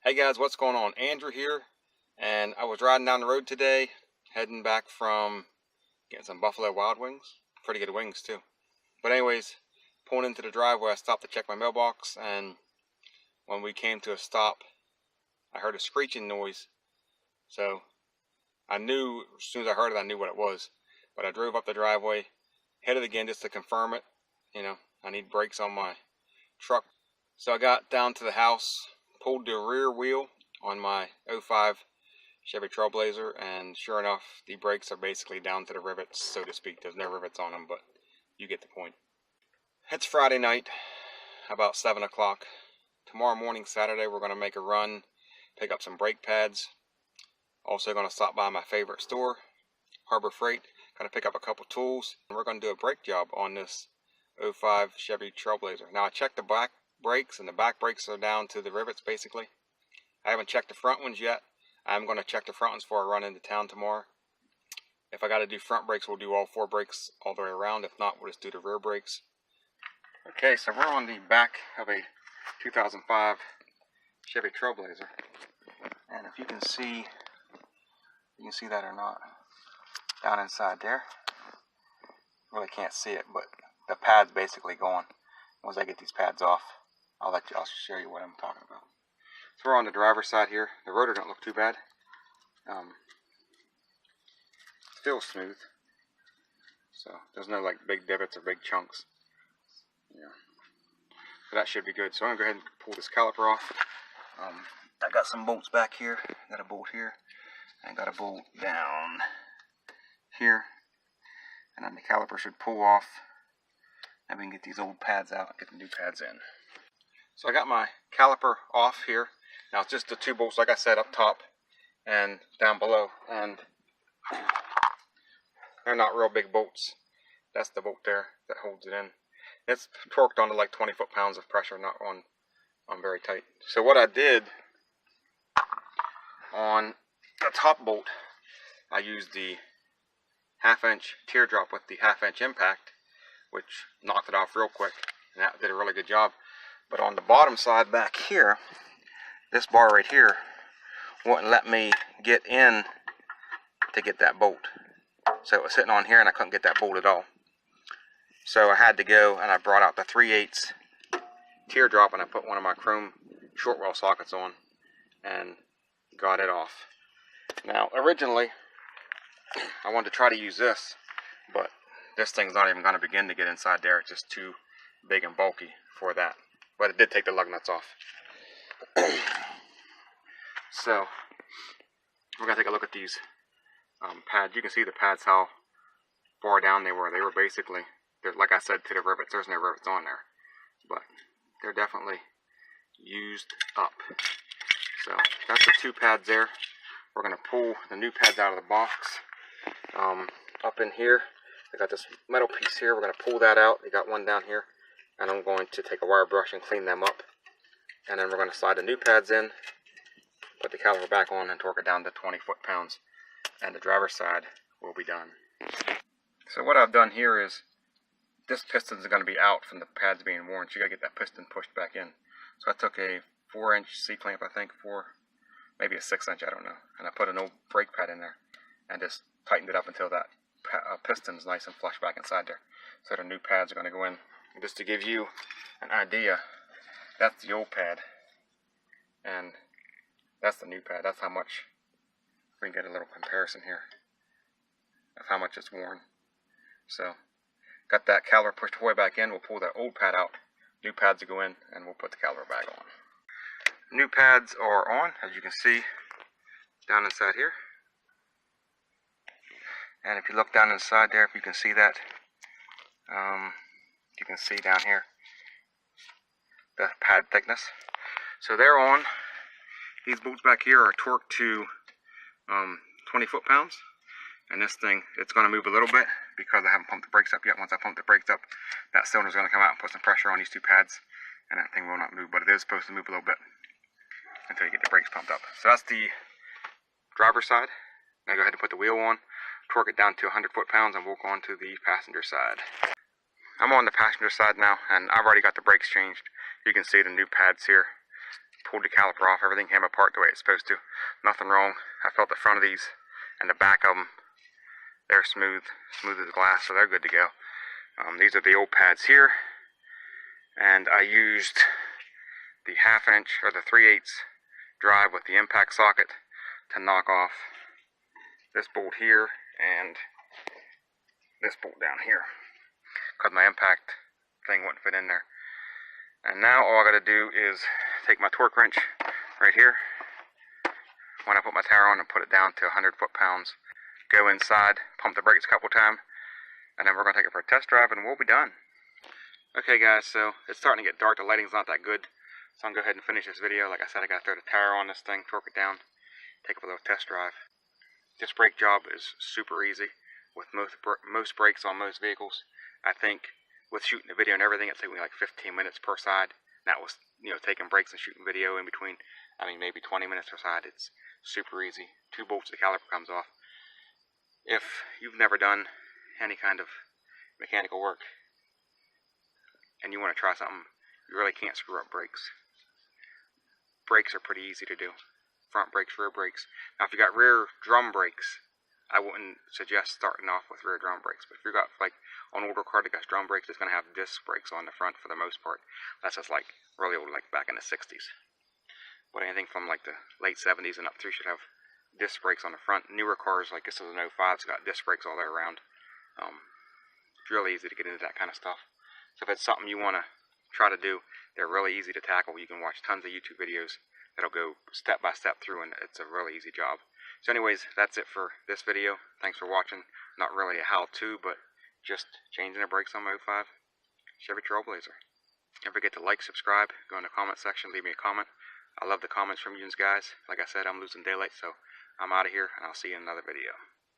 Hey guys, what's going on? Andrew here, and I was riding down the road today, heading back from getting some Buffalo Wild Wings. Pretty good wings too. But anyways, pulling into the driveway, I stopped to check my mailbox, and when we came to a stop, I heard a screeching noise. So I knew, as soon as I heard it, I knew what it was. But I drove up the driveway, hit it again just to confirm it. You know, I need brakes on my truck. So I got down to the house, pulled the rear wheel on my 05 Chevy Trailblazer, and sure enough, the brakes are basically down to the rivets, so to speak. There's no rivets on them, but you get the point. It's Friday night, about 7 o'clock. Tomorrow morning, Saturday, we're going to make a run, pick up some brake pads. Also going to stop by my favorite store, Harbor Freight. Going to pick up a couple tools, and we're going to do a brake job on this 05 Chevy Trailblazer. Now I checked the back brakes, and the back brakes are down to the rivets basically. I haven't checked the front ones yet. I'm going to check the front ones before I run into town tomorrow. If I got to do front brakes, we'll do all 4 brakes all the way around. If not, we'll just do the rear brakes. Okay, so we're on the back of a 2005 Chevy Trailblazer, and if you can see that or not, down inside there, really can't see it, but the pad's basically going. Once I get these pads off, I'll show you what I'm talking about. So we're on the driver's side here. The rotor don't look too bad. It feels smooth. So there's no like big divots or big chunks. Yeah. So that should be good. So I'm gonna go ahead and pull this caliper off. I got some bolts back here. Got a bolt here. And got a bolt down here. And then the caliper should pull off. And we can get these old pads out and get the new pads in. So I got my caliper off here. Now it's just the 2 bolts, like I said, up top and down below. And they're not real big bolts. That's the bolt there that holds it in. It's torqued onto like 20 foot-pounds of pressure, not on very tight. So what I did on the top bolt, I used the 1/2-inch teardrop with the 1/2-inch impact, which knocked it off real quick, and that did a really good job. But on the bottom side back here, this bar right here wouldn't let me get in to get that bolt. So it was sitting on here and I couldn't get that bolt at all. So I had to go and I brought out the 3/8 teardrop and I put one of my chrome shortwell sockets on and got it off. Now originally I wanted to try to use this, but this thing's not even going to begin to get inside there. It's just too big and bulky for that. But it did take the lug nuts off. So we're going to take a look at these pads. You can see the pads, how far down they were. They were basically, like I said, to the rivets. There's no rivets on there, but they're definitely used up. So that's the 2 pads there. We're going to pull the new pads out of the box. Up in here, I got this metal piece here. We're going to pull that out. We got one down here, and I'm going to take a wire brush and clean them up. And then we're going to slide the new pads in, put the caliper back on, and torque it down to 20 foot-pounds. And the driver's side will be done. So what I've done here is, this piston is going to be out from the pads being worn, so you got to get that piston pushed back in. So I took a 4-inch C-clamp, I think, maybe a 6-inch, I don't know. And I put an old brake pad in there and just tightened it up until that piston is nice and flush back inside there. So the new pads are going to go in. And just to give you an idea, that's the old pad and that's the new pad. That's how much, we can get a little comparison here of how much it's worn. So got that caliper pushed way back in. We'll pull that old pad out, new pads will go in, and we'll put the caliper back on. New pads are on, as you can see down inside here. And if you look down inside there, if you can see that, you can see down here the pad thickness. So they're on. These bolts back here are torqued to 20 foot-pounds. And this thing, it's going to move a little bit because I haven't pumped the brakes up yet. Once I pump the brakes up, that cylinder is going to come out and put some pressure on these 2 pads, and that thing will not move. But it is supposed to move a little bit until you get the brakes pumped up. So that's the driver's side. Now go ahead and put the wheel on, torque it down to 100 foot-pounds, and we'll go on to the passenger side. I'm on the passenger side now, and I've already got the brakes changed. You can see the new pads here. pulled the caliper off. Everything came apart the way it's supposed to. Nothing wrong. I felt the front of these and the back of them. They're smooth as glass, so they're good to go. These are the old pads here, and I used the 1/2 inch or the 3/8 drive with the impact socket to knock off this bolt here and this bolt down here, because my impact thing wouldn't fit in there. And now all I got to do is take my torque wrench right here when I put my tire on and put it down to 100 foot-pounds, go inside, pump the brakes a couple times, and then we're going to take it for a test drive and we'll be done. Okay guys, so it's starting to get dark. The lighting's not that good, so I'm going to go ahead and finish this video. Like I said, I got to throw the tire on this thing, torque it down, take it for a little test drive. This brake job is super easy with most brakes on most vehicles. I think with shooting the video and everything, it took me like 15 minutes per side. That was, you know, taking breaks and shooting video in between. I mean, maybe 20 minutes per side. It's super easy. 2 bolts, the caliper comes off. If you've never done any kind of mechanical work and you want to try something, you really can't screw up brakes. Brakes are pretty easy to do. Front brakes, rear brakes. Now if you got rear drum brakes, I wouldn't suggest starting off with rear drum brakes. But if you got like an older car that got drum brakes, it's going to have disc brakes on the front for the most part. That's just like really old, like back in the 60s. But anything from like the late 70s and up through should have disc brakes on the front. Newer cars, like this is an 05, it's got disc brakes all the way around. It's really easy to get into that kind of stuff. So if it's something you want to try to do, they're really easy to tackle. You can watch tons of YouTube videos that'll go step by step through, and it's a really easy job. So anyways, that's it for this video. Thanks for watching. Not really a how-to, but just changing the brakes on my 05 Chevy Trailblazer. Don't forget to like, subscribe, go in the comment section, leave me a comment. I love the comments from you guys. Like I said, I'm losing daylight, so I'm out of here, and I'll see you in another video.